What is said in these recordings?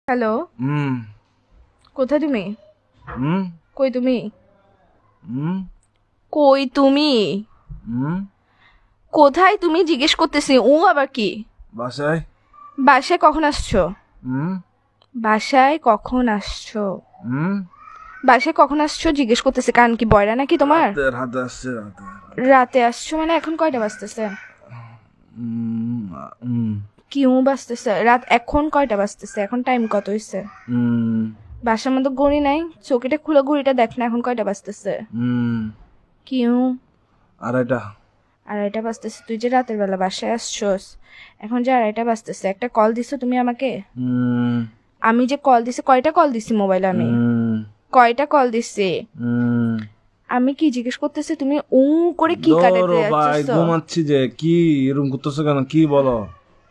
Hello, হুম কোথায় তুমি? হুম কই তুমি? হুম কই তুমি? হুম কোথায় তুমি জিজ্ঞেস করতেছি। ও আবার কি? বাসায়। বাসায় কখন আসছো? হুম বাসায় কখন আসছো? হুম বাসায় কখন আসছো জিজ্ঞেস করতেছি। কারণ কি বয়রা নাকি তোমার? রাতের হাতে আসছে রাতে। রাতে আসছো মানে এখন কয়টা বাজতেছে? হুম হুম কিউ বাজতেছে রাত, এখন কয়টা বাজতেছে? এখন টাইম কত হইছে? হুম বাসার মধ্যে ঘড়ি নাই? চোখেটা খুলে ঘড়িটা দেখ না, এখন কয়টা বাজতেছে? হুম কিউ আড়াইটা। আড়াইটা বাজতেছে। তুই যে রাতের বেলা বাসায় আসছোস, এখন যে আড়াইটা বাজতেছে, একটা কল দিছো তুমি আমাকে? হুম আমি যে কল দিছি, কয়টা কল দিছি মোবাইলে আমি? হুম কয়টা কল দিছি? হুম আমি কি জিজ্ঞেস করতেছি, তুমি উ করে কি ধরো কাটাতে ভাই, যাচ্ছ? ঘুমাচ্ছি যে। কি এরকম করতেছো কেন? কি বলো?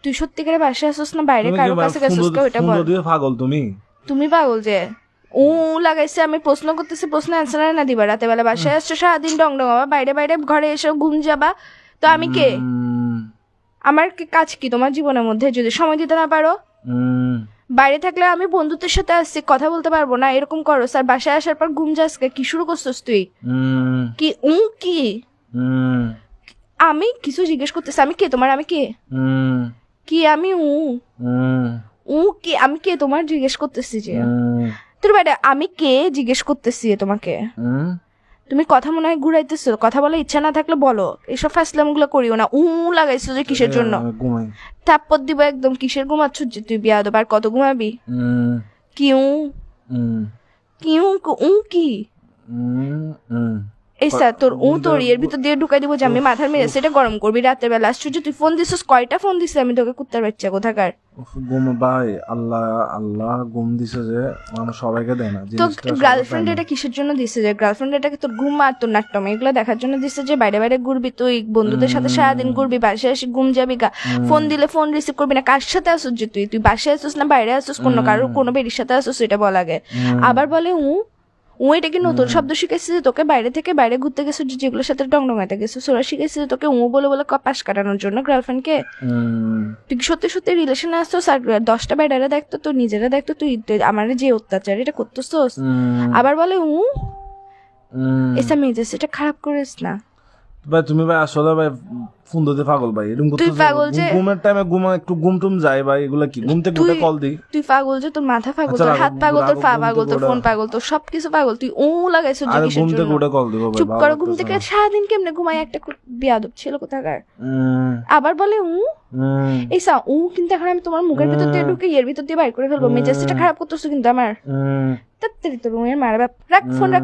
তুই সত্যিকারে বাসায় আসছিস না বাইরে তুমি কি কারো কাছে গেছিস কে ওইটা ফোন বল। দিয়ে পাগল তুমি? তুমি পাগল যে উ লাগাইছে, আমি প্রশ্ন করতেছি, প্রশ্ন অ্যান্সার না দিবা? রাতে বেলা বাসায় আসছো, সারাদিন ডং ডং আবার বাইরে বাইরে ঘরে এসে ঘুম যাবা, তো আমি কে? হুম আমার কি কাজ কি তোমার জীবনের মধ্যে যদি সময় দিতে না পারো? হুম বাইরে থাকলে আমি বন্ধুদের সাথে আসছি, কথা বলতে পারবো না এরকম করো? স্যার বাসায় আসার পর ঘুম যাস কে? কি শুরু করছিস তুই? হুম কি কি? হুম আমি কিছু জিজ্ঞেস করতেছি, আমি কে তোমার? আমি কে? হুম কি আমি হুম কি? আমি কে তোমার জিজ্ঞেস করতেছি যে? হুম তোর বাইরে আমি কে জিজ্ঞেস করতেছি তোমাকে? হুম তুমি কথা মনে হয় ঘুরাইতেছো, কথা বলার ইচ্ছা না থাকলে বলো, এসব ফাসলাম গুলো করিও না। লাগাইছো যে কিসের জন্য? ঘুমাই। থাপ্পড় দিব একদম। কিসের ঘুমাচ্ছ যে তুই? বিয়াদব, আর কত ঘুমাবি? হুম কি হুম কি কি? হুম হুম এই স্যার তোর তোর এর ভিতর দিয়ে ঢুকাই দিব যে আমি মাথার মেরে সেটা গরম করবি রাতের বেলা। আশ্চর্য, তুই ফোন দিছিস, কয়টা ফোন দিছিস আমি তোকে? কুত্তার বাচ্চা কোথাকার। ঘুম ভাই, আল্লাহ আল্লাহ ঘুম দিছে যে মানুষ সবাইকে দেয় না তো জিনিসটা, সবাই গার্লফ্রেন্ড পায় না। এটা কিসের জন্য দিছে? যে গার্লফ্রেন্ড এটাকে তোর ঘুম আর তোর নাট্যম এগুলো দেখার জন্য দিছে যে বাইরে বাইরে ঘুরবি তুই, বন্ধুদের সাথে সারাদিন ঘুরবি, বাসায় এসে ঘুম যাবি গা, ফোন দিলে ফোন রিসিভ করবি না। কার সাথে আসুস যে তুই? তুই বাসায় আসুস না বাইরে আসুস? কোনো বেরির সাথে আসুস এটা বল আগে। আবার বলে এটা কি নতুন শব্দ শিখেছিস যে তোকে বাইরে থেকে বাইরে ঘুরতে গেছিস, যেগুলোর সাথে ডংডঙাতে গেছিস ওরা শিখেছিস যে তোকে বলে বলে পাশ কাটানোর জন্য গার্লফ্রেন্ডকে? তুই কি সত্যি সত্যি রিলেশনে আসছিস? আর 10টা বেডারে দেখতো, তুই নিজেরা দেখতো, তুই আমার যে অত্যাচার এটা করতেছস। আবার বলে এসা মেজাজ এটা খারাপ করিস না ভাই। তুমি ভাই আসলে ভাই ফোন দিতে পাগল ভাই, এরকম তুই করতেছো। পাগল যে ঘুমের টাইমে একটু ঘুম টুম যায় ভাই, এগুলা কি? ঘুম থেকে উঠে কল দিই। তুই পাগল যে তোর মাথা পাগল, আচ্ছা, তোর হাত পাগল, তোর পা ঘুম পাগল, থেকে তোর ওঠা। ফোন পাগল, তোর সবকিছু পাগল। তুই লাগাইছ যে আরে কিসের ঘুম থেকে জন্য? উঠে কল দিব ভাই, চুপ ভালো করো, ঘুম লাগতেছে থেকে না। সারাদিন কেমনে ঘুমাই একটা বিয়াদব ছিল কোথাকার। হুম আবার বলে হুম এই কিন্তু এখন আমি তোমার মুখের ভিতর দিয়ে ঢুকে এর ভিতর দিয়ে বাইর করে ফেলবো। মেজাজটা খারাপ করতেছো কিন্তু আমার। হুম তাড়াতাড়ি তোর রুমের মারা রাখ ফোন রাখ।